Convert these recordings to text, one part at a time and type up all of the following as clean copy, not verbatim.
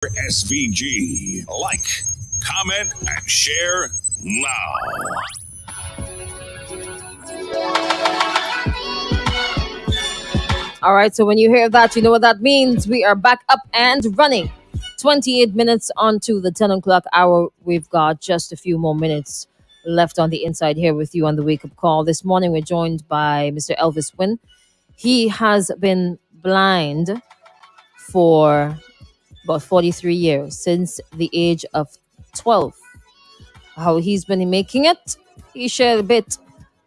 SVG. Like, comment, and share now. All right, so when you hear that, you know what that means. We are back up and running. 28 minutes onto the 10 o'clock hour. We've got just a few more minutes left on the inside here with you on the wake up call. This morning, we're joined by Mr. Elvis Wynne. He has been blind for about 43 years, since the age of 12. How he's been making it, he shared a bit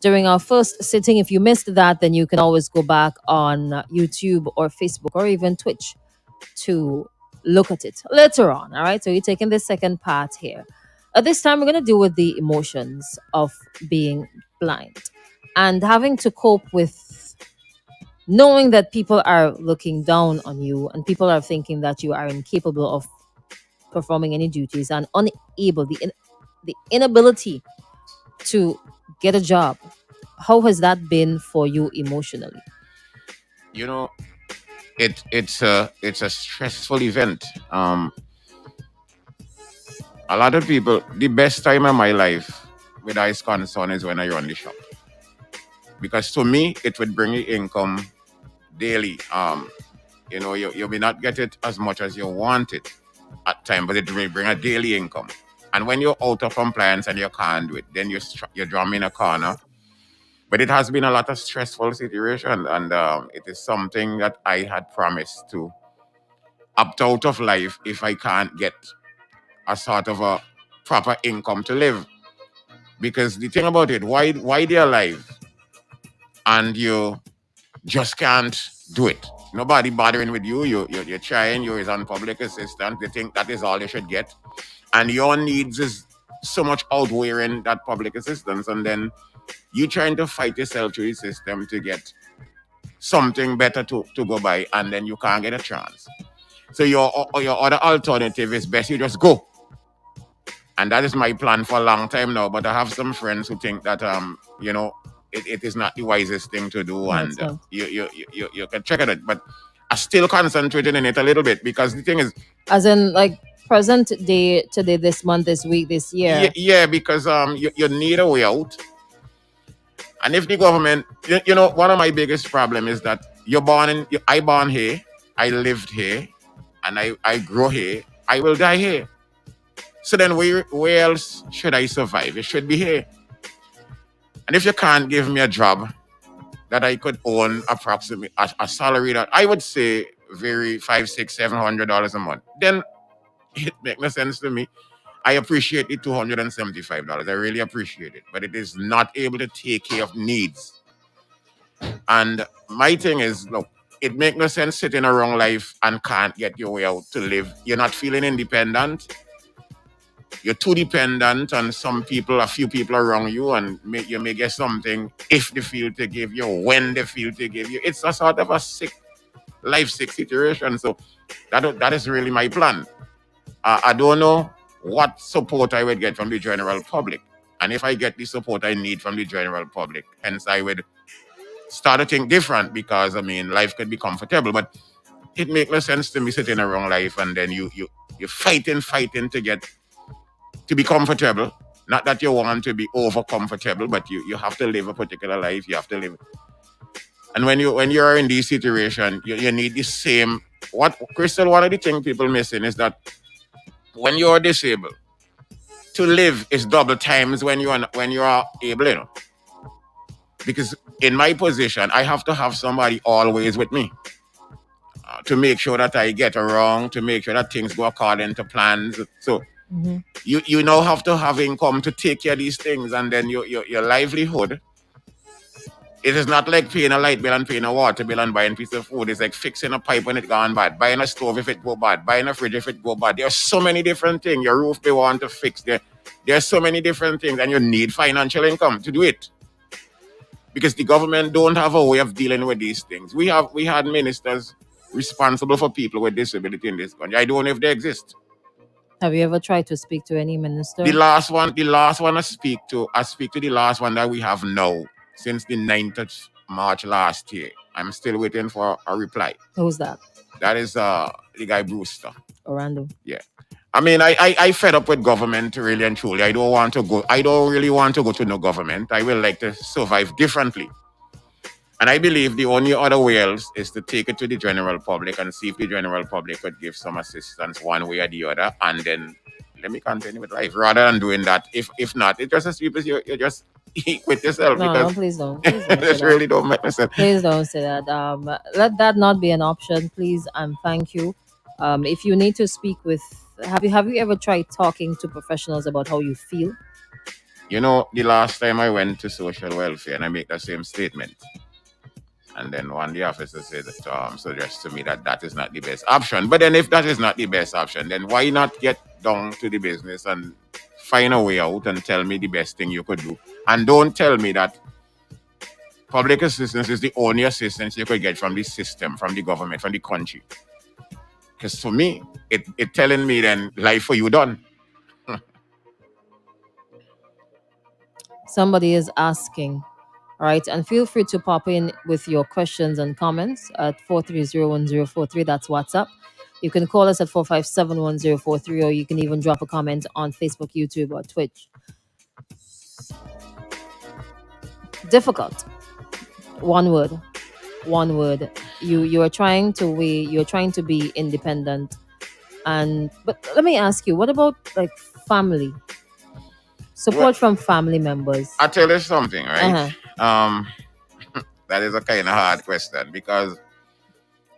during our first sitting. If you missed that, then you can always go back on YouTube or Facebook or even Twitch to look at it later on. All right, so you're taking the second part here. At this time, we're going to deal with the emotions of being blind and having to cope with knowing that people are looking down on you and people are thinking that you are incapable of performing any duties and unable, the inability to get a job. How has that been for you emotionally? You know, it's a stressful event. A lot of people, the best time of my life with eyes concern is when I run the shop, because to me it would bring you income daily. You may not get it as much as you want it at time, but it will bring a daily income. And when you're out of compliance and you can't do it, then you're drawn in a corner. But it has been a lot of stressful situation, and it is something that I had promised to opt out of life if I can't get a sort of a proper income to live. Because the thing about it, why they're alive and you just can't do it. Nobody bothering with you. You're trying. You're on public assistance. They think that is all you should get, and your needs is so much outweighing that public assistance, and then you trying to fight yourself through the system to get something better to go by, and then you can't get a chance. So your other alternative is best you just go. And that is my plan for a long time now. But I have some friends who think that it is not the wisest thing to do, and you can check on it. But I still concentrated in it a little bit, because the thing is, as in like present day, today, this month, this week, this year. Yeah, because you need a way out. And if the government, one of my biggest problem is that I born here, I lived here, and I grow here, I will die here. So then where else should I survive? It should be here. And if you can't give me a job that I could earn approximately a salary that I would say vary $500, $600, $700 a month, then it makes no sense to me. I appreciate the $275. I really appreciate it. But it is not able to take care of needs. And my thing is, look, it makes no sense sitting around life and can't get your way out to live. You're not feeling independent. You're too dependent on a few people around you, and you may get something if they feel to give you, when they feel to give you. It's a sort of a sick situation. So that is really my plan. I don't know what support I would get from the general public. And if I get the support I need from the general public, hence I would start to think different, because, life could be comfortable. But it makes no sense to me sitting around life and then you're fighting to be comfortable. Not that you want to be over comfortable, but you have to live a particular life. You have to live. And when you're in this situation, you need the same. What Crystal, one of the things people missing is that when you're disabled, to live is double times when you are able, Because in my position, I have to have somebody always with me to make sure that I get around, to make sure that things go according to plans. So you now have to have income to take care of these things, and then your livelihood. It is not like paying a light bill and paying a water bill and buying a piece of food. It's like fixing a pipe when it gone bad, buying a stove if it go bad, buying a fridge if it go bad. There are so many different things. Your roof they want to fix. There are so many different things, and you need financial income to do it. Because the government don't have a way of dealing with these things. We had ministers responsible for people with disability in this country. I don't know if they exist. Have you ever tried to speak to any minister? The last one I speak to the last one that we have now, since the 9th of March last year. I'm still waiting for a reply. Who's that? That is the guy Brewster. Orlando. Yeah. I mean, I fed up with government really and truly. I don't really want to go to no government. I will like to survive differently. And I believe the only other way else is to take it to the general public and see if the general public could give some assistance one way or the other. And then let me continue with life. Rather than doing that, if not, it just as cheap as you just eat with yourself No, no, because please don't. Please don't say this that. really don't make sense. Please don't say that. Let that not be an option, please, and thank you. If you need to speak with, have you ever tried talking to professionals about how you feel? You know, the last time I went to social welfare and I make the same statement. And then one of the officers said suggest to me that that is not the best option. But then if that is not the best option, then why not get down to the business and find a way out and tell me the best thing you could do? And don't tell me that public assistance is the only assistance you could get from the system, from the government, from the country. Because for me, it telling me then life for you done. Somebody is asking. All right, and feel free to pop in with your questions and comments at 4301043. That's WhatsApp. You can call us at 4571043, or you can even drop a comment on Facebook, YouTube, or Twitch. Difficult. One word. One word. You're trying to be independent, but let me ask you, what about like family? Support Well, from family members. I tell you something, right? Uh-huh. That is a kind of hard question because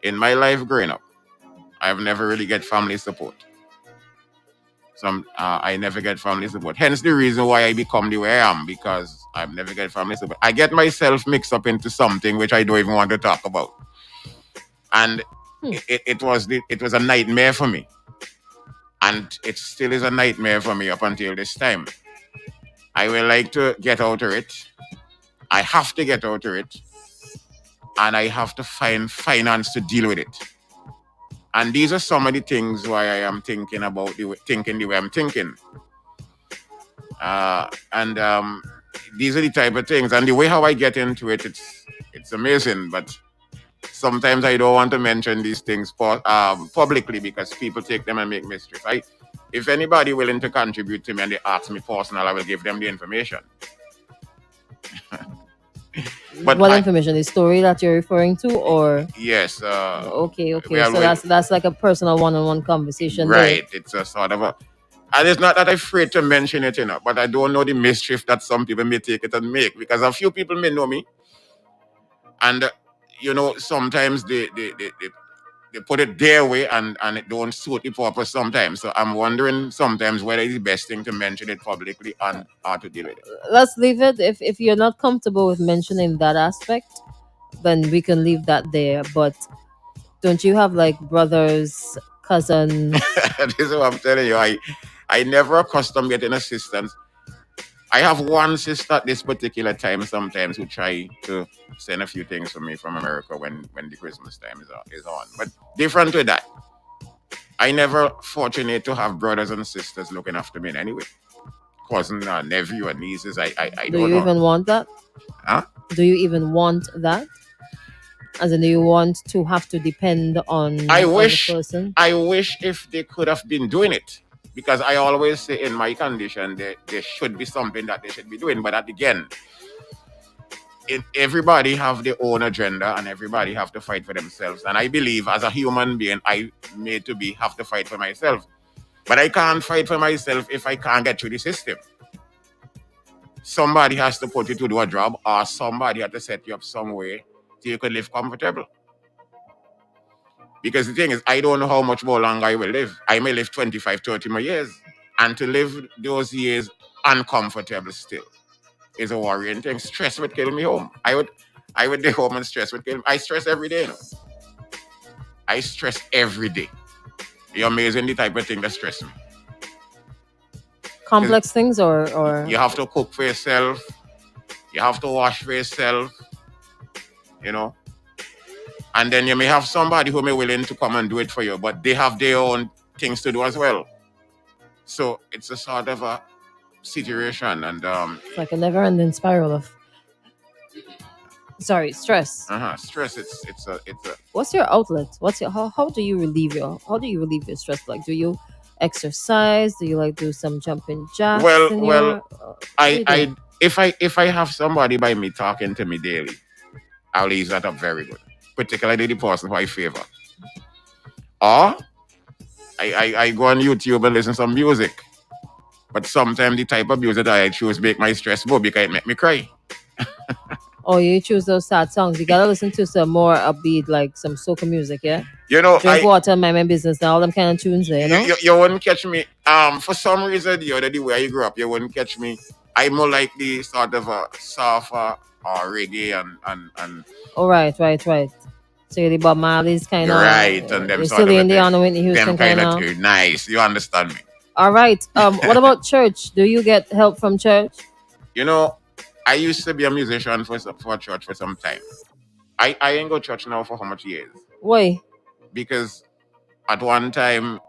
in my life growing up, I've never really get family support. I never get family support. Hence the reason why I become the way I am because I've never get family support. I get myself mixed up into something which I don't even want to talk about, and it was a nightmare for me, and it still is a nightmare for me up until this time. I will like to get out of it. I have to get out of it, and I have to find finance to deal with it. And these are some of the things why I am thinking about thinking the way I'm thinking. And these are the type of things. And the way how I get into it, it's amazing. But sometimes I don't want to mention these things publicly because people take them and make mischief. If anybody willing to contribute to me and they ask me personal, I will give them the information. But what information? The story that you're referring to, or yes? Okay. So that's like a personal one-on-one conversation, right? There. It's a sort of a, and it's not that I'm afraid to mention it, but I don't know the mischief that some people may take it and make because a few people may know me, and sometimes they put it their way and it don't suit the purpose sometimes. So I'm wondering sometimes whether it's the best thing to mention it publicly and how to deal with it. Let's leave it. If you're not comfortable with mentioning that aspect, then we can leave that there. But don't you have like brothers, cousins? This is what I'm telling you. I never accustomed getting assistance. I have one sister at this particular time sometimes who try to send a few things for me from America when the Christmas time is on. But different to that, I never fortunate to have brothers and sisters looking after me in any way. Cousin, nephew, or nieces. I don't know. Do you even want that? Huh? Do you even want that? As in, do you want to have to depend on the person? I wish if they could have been doing it. Because I always say in my condition, there should be something that they should be doing. But again, everybody have their own agenda and everybody have to fight for themselves. And I believe as a human being, I made to have to fight for myself. But I can't fight for myself if I can't get through the system. Somebody has to put you to do a job or somebody has to set you up somewhere so you can live comfortable. Because the thing is, I don't know how much more longer I will live. I may live 25, 30 more years. And to live those years uncomfortable still is a worrying thing. Stress would kill me home. I would be home and stress would kill me. I stress every day. I stress every day. You're amazing the type of thing that stress me. Complex things or you have to cook for yourself. You have to wash for yourself. And then you may have somebody who may be willing to come and do it for you, but they have their own things to do as well. So it's a sort of a situation, and it's like a never-ending spiral of. Sorry, stress. Stress. It's a. What's your outlet? How do you relieve your stress? Like, do you exercise? Do you like do some jumping jacks in Well. your? What do I you do? I if I have somebody by me talking to me daily, I'll ease that up very good. Particularly the person who I favor. Or I go on YouTube and listen to some music. But sometimes the type of music that I choose make my stress go because it make me cry. Oh, you choose those sad songs. You gotta listen to some more upbeat, like some soca music, yeah. You know, Drink water, mind my business, and all them kind of tunes there, you know. you wouldn't catch me. For some reason, the way I grew up, you wouldn't catch me. I'm more like the sort of a surfer or reggae and Oh, right. So you're the Bob Marley's kind of, right and them you're sort still of the a thing. Indiana Whitney Houston Them kind kind of of. too nice. You understand me? All right. What about church? Do you get help from church? You know, I used to be a musician for church for some time. I ain't go church now for how much years? Why? Because at one time,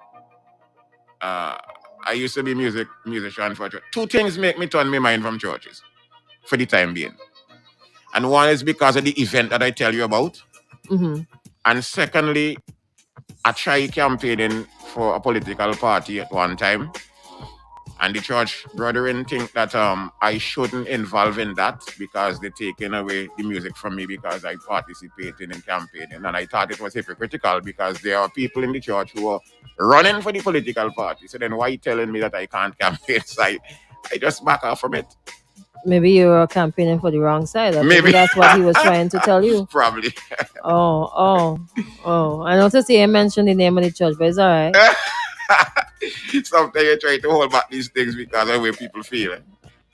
I used to be musician for church. Two things make me turn my mind from churches for the time being. And one is because of the event that I tell you about. Mm-hmm. And secondly, I tried campaigning for a political party at one time. And the church brethren think that I shouldn't involve in that because they're taking away the music from me because I participated in campaigning. And I thought it was hypocritical because there are people in the church who are running for the political party. So then why telling me that I can't campaign? So I just back off from it. Maybe you were campaigning for the wrong side. Maybe that's what he was trying to tell you. Probably. Oh. I noticed he mentioned the name of the church, but it's all right. Sometimes you try to hold back these things because of the way people feel.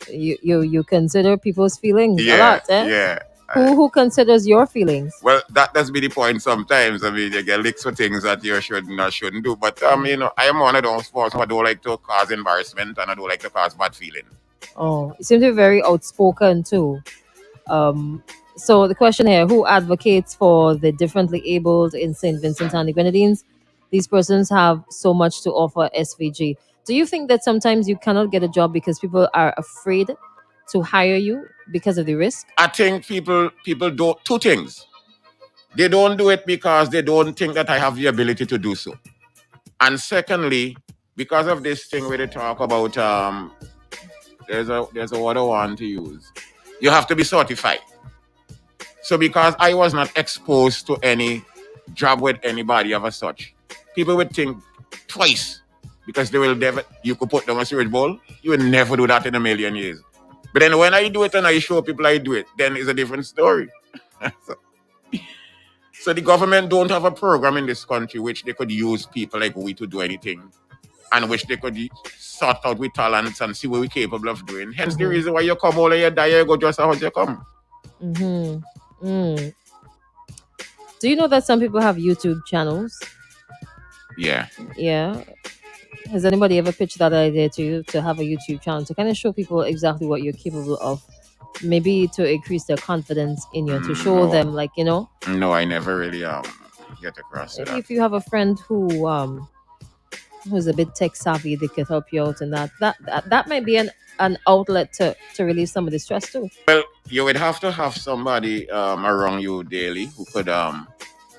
You consider people's feelings Yeah, a lot, eh? yeah. Who considers your feelings? Well, that does be the point sometimes. I mean, you get licks for things that you shouldn't or shouldn't do. But, I am one of those folks who don't like to cause embarrassment and I don't like to cause bad feeling. Oh, you seem to be very outspoken too. So the question here: who advocates for the differently abled in Saint Vincent and the Grenadines? These persons have so much to offer SVG. Do you think that sometimes you cannot get a job because people are afraid to hire you because of the risk? I think people do two things. They don't do it because they don't think that I have the ability to do so. And secondly, because of this thing where they talk about there's a word I want to use. You have to be certified. So because I was not exposed to any job with anybody of a such, people would think twice because they will never. You could put down a cereal bowl. You would never do that in a million years. But then when I do it and I show people I do it, then it's a different story. So the government don't have a program in this country which they could use people like we to do anything, and which they could sort out with talents and see what we're capable of doing. Hence the reason why you come all you die, you go just how you come. Do you know that some people have YouTube channels? Yeah. Yeah. Has anybody ever pitched that idea to you to have a YouTube channel to kind of show people exactly what you're capable of? Maybe to increase their confidence in you, to show them, like, No, I never really get across maybe that. if you have a friend who's a bit tech savvy, they could help you out in that might be an outlet to release some of the stress too. Well, you would have to have somebody around you daily who could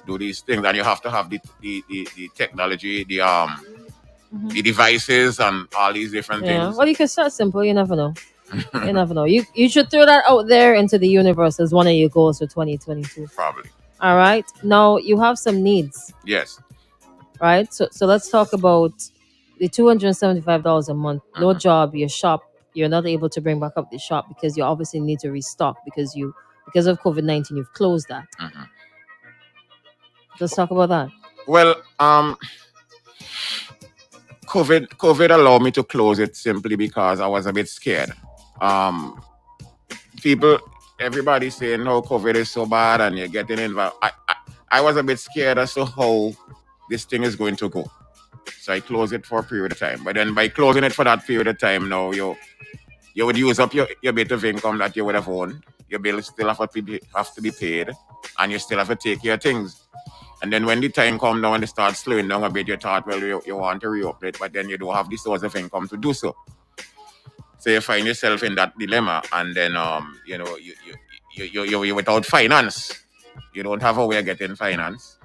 do these things, and you have to have the technology, the devices, and all these different things. Well, you can start simple. You never know. You never know. You should throw that out there into the universe as one of your goals for 2022. Probably. All right. Now you have some needs. Yes. Right. So let's talk about the $275 a month. No job. Your shop. You're not able to bring back up the shop because you obviously need to restock because of COVID-19 you've closed that. Let's talk about that. Well, COVID allowed me to close it simply because I was a bit scared. Everybody saying, "No, COVID is so bad," and you're getting involved. I was a bit scared as to how this thing is going to go, so I closed it for a period of time. But then by closing it for that period of time, now you would use up your bit of income that you would have owned. Your bills still have to be paid, and you still have to take your things. And then when the time comes down and it starts slowing down a bit, you thought, well, you want to reopen it, but then you don't have the source of income to do so. So you find yourself in that dilemma, and then you're without finance. You don't have a way of getting finance.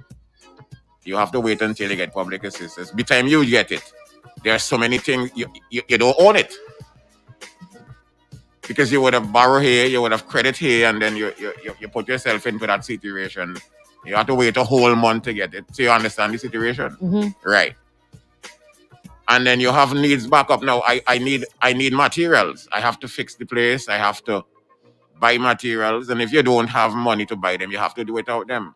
You have to wait until you get public assistance. By the time you get it, there are so many things you don't own it. Because you would have borrowed here, you would have credit here, and then you put yourself into that situation. You have to wait a whole month to get it. So you understand the situation? Mm-hmm. Right. And then you have needs back up. Now I need materials. I have to fix the place. I have to buy materials. And if you don't have money to buy them, you have to do without them.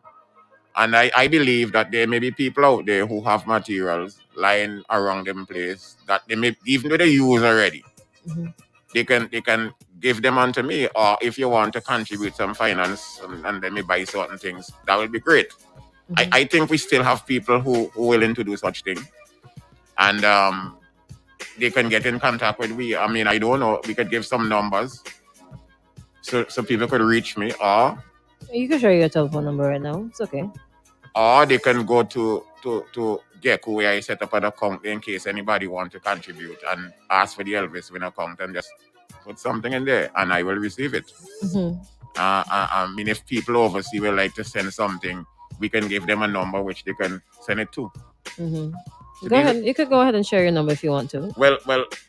And I believe that there may be people out there who have materials lying around them place that they may, even though they use already, Mm-hmm. they can give them unto me. Or if you want to contribute some finance and let me buy certain things, that would be great. Mm-hmm. I think we still have people who are willing to do such thing. And they can get in contact with me. I mean, I don't know. We could give some numbers so people could reach me, or You can share your telephone number right now. It's okay. or they can go to Gecko where I set up an account in case anybody want to contribute and ask for the Elvis Wynne account and just put something in there and I will receive it. Mm-hmm. I mean, if people overseas would like to send something, we can give them a number which they can send it to. Mm-hmm. So Go these- ahead. You could go ahead and share your number if you want to. Well,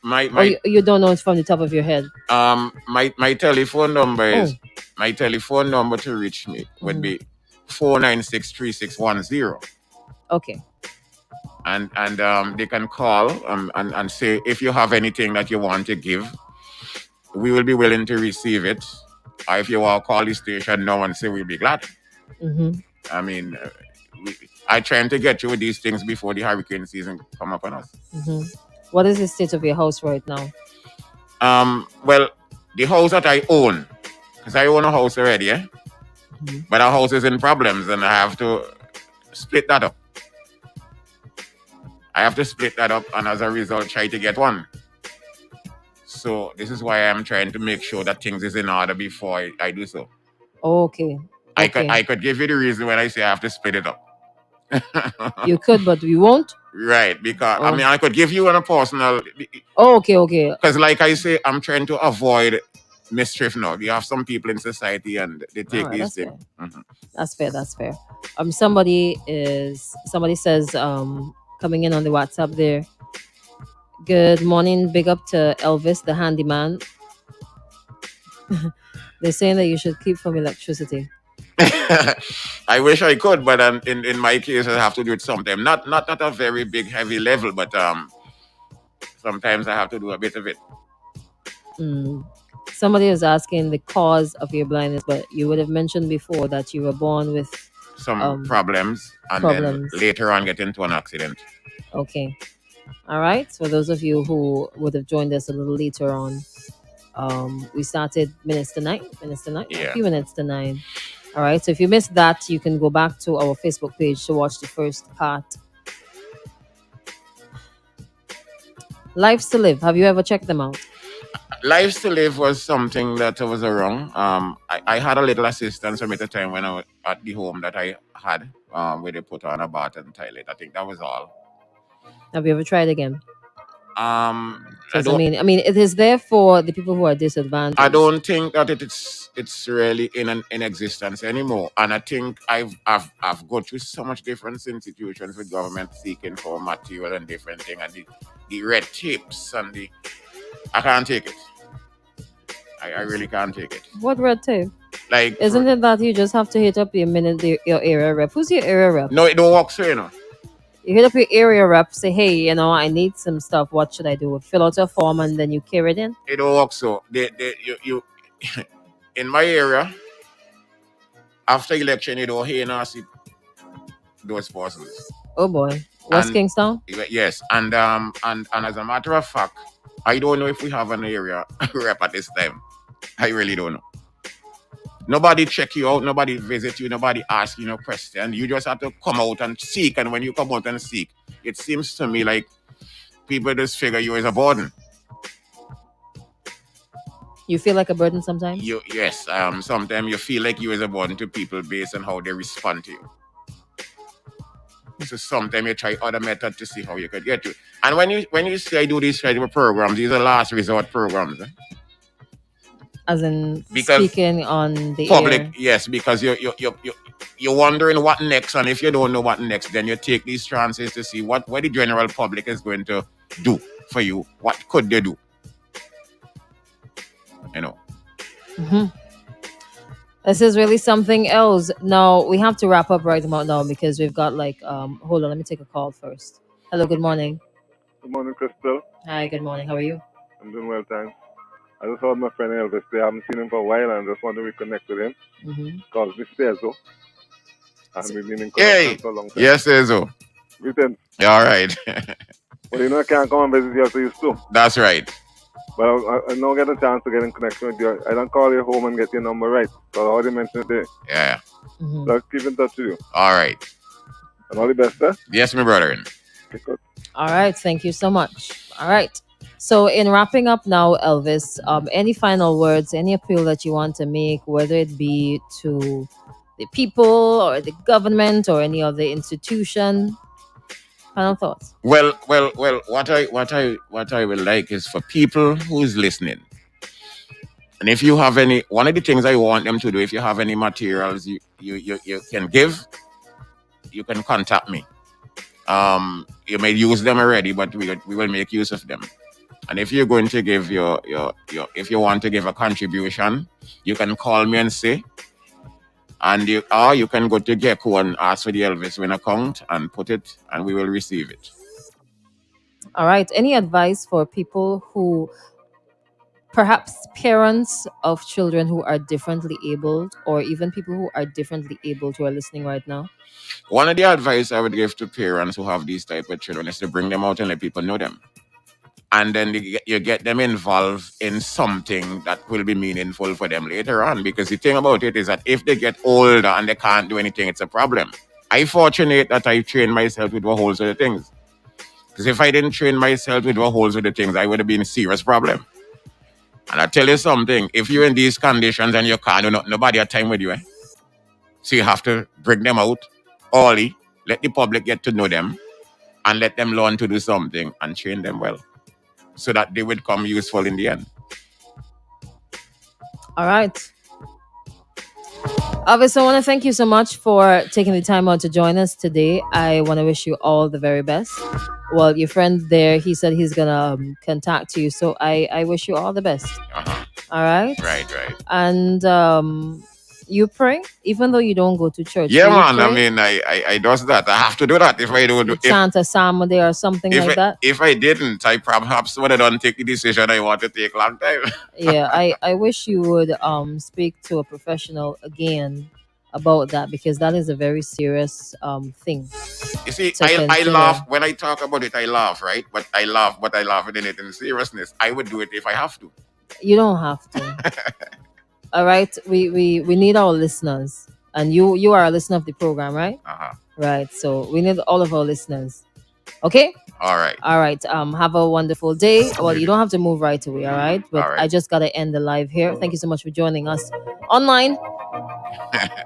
my Or you don't know it from the top of your head. my telephone number is my telephone number to reach me would be 4963610. Okay. And they can call and say if you have anything that you want to give, we will be willing to receive it. Or if you want to call the station now and say we'll be glad. Mm-hmm. I mean, I trying to get you with these things before the hurricane season come up on us. Mm-hmm. What is the state of your house right now? Well, the house that I own, because I own a house already, Mm-hmm. but our house is in problems and I have to split that up. And as a result try to get one. So this is why I'm trying to make sure that things is in order before I do so. Okay. I could give you the reason when I say I have to split it up. You could, but we won't. Right, because I Oh. mean I could give you on a personal, Oh, okay. because like I say, I'm trying to avoid mischief now. You have some people in society and they take Alright, these that's things. Mhm. That's fair. Somebody says coming in on the WhatsApp there. Good morning, big up to Elvis, the handyman. They're saying that you should keep from electricity. I wish I could, but in my case, I have to do it sometimes. Not at a very big, heavy level, but sometimes I have to do a bit of it. Mm. Somebody was asking the cause of your blindness, but you would have mentioned before that you were born with. Some problems, and problems. then later on get into an accident. Okay. All right. For those of you who would have joined us a little later on, we started minutes to 9, a Yeah. few minutes to 9. All right. So if you missed that, you can go back to our Facebook page to watch the first part. Lives to Live. Have you ever checked them out? Lives to Live was something that was wrong. I had a little assistance from at the time when I was at the home that I had, where they put on a bath and toilet. I think that was all. Have you ever tried again? I 'Cause I don't. mean, it is there for the people who are disadvantaged. I don't think that it's really in existence anymore. And I think I've gone through so much different institutions with government seeking for material and different things, and the red tapes and I can't take it. I really can't take it. What red tape? Like, Isn't it that you just have to hit up your area rep? Who's your area rep? no, it don't work so, you know. You hit up your area rep, say, hey, I need some stuff. What should I do? Fill out a form and then you carry it in? It don't work so. You in my area, after election, you don't hear and see those persons. Oh boy. West And- Kingstown? Yes, and as a matter of fact, I don't know if we have an area rep at this time. I really don't know. Nobody check you out, nobody visit you, nobody ask you no question. You just have to come out and seek, and when you come out and seek, it seems to me like people just figure you as a burden. You feel like a burden sometimes? Yes, sometimes you feel like you as a burden to people based on how they respond to you. So sometimes you try other methods to see how you could get to it. And when you say I do these kind of programs, these are last resort programs. As in Because speaking on the public, air. yes, because you're wondering what next, and if you don't know what next, then you take these chances to see what the general public is going to do for you. What could they do? You know. Hmm. This is really something else. Now we have to wrap up right about now because we've got like hold on, let me take a call first. Hello, good morning. Good morning, Crystal. Hi, good morning. How are you? I'm doing well, thanks. I just heard my friend Elvis. I haven't seen him for a while, and I just want to reconnect with him. Mm-hmm. Cause this Tezo, and we've been in Hey, connection for a long time. yes, Ezo. Greetings. All right. Well, you know I can't come and visit you as I used to. That's right. But I now get a chance to get in connection with you. I don't call you home and get your number right. So I already mentioned it there. Yeah. Mm-hmm. So I'll keep in touch with you. All right. And all the best, sir. Yes, my brother. Okay, good. All right, thank you so much. All right. So in wrapping up now, Elvis, any final words, any appeal that you want to make, whether it be to the people or the government or any other institution? Final thoughts. Well. What I would like is for people who is listening, and if you have any, one of the things I want them to do, if you have any materials you can give, you can contact me. You may use them already, but we will make use of them. And if you're going to give your if you want to give a contribution, you can call me and say, and you can go to Gecko and ask for the Elvis Wynne account and put it, and we will receive it. All right. Any advice for people who, perhaps parents of children who are differently abled, or even people who are differently abled who are listening right now? One of the advice I would give to parents who have these type of children is to bring them out and let people know them. And then you get them involved in something that will be meaningful for them later on. Because the thing about it is that if they get older and they can't do anything, it's a problem. I'm fortunate that I trained myself with the holes of the things. Because if I didn't train myself with the holes of the things, I would have been a serious problem. And I tell you something, if you're in these conditions and you can't do nothing, nobody has time with you. So you have to bring them out early, let the public get to know them, and let them learn to do something and train them well, so that they would come useful in the end. All right. Elvis, I want to thank you so much for taking the time out to join us today. I want to wish you all the very best. Well, your friend there, he said he's going to contact you. So I wish you all the best. Uh-huh. All right? Right. And you pray, even though you don't go to church. Yeah, Do you man. pray? I mean, I does that. I have to do that. If I don't do You chant a psalm a day or something like that? if I didn't, I perhaps would have done take the decision I want to take long time. Yeah, I wish you would speak to a professional again about that, because that is a very serious thing. You see, to I consider. laugh when I talk about it. I laugh, right? But I laugh in it in seriousness. I would do it if I have to. You don't have to. All right, we need our listeners, and you are a listener of the program, right? Uh-huh. Right. So we need all of our listeners. Okay. All right. All right. Have a wonderful day. Well, you don't have to move right away. All right. But All right. I just gotta end the live here. Thank you so much for joining us online.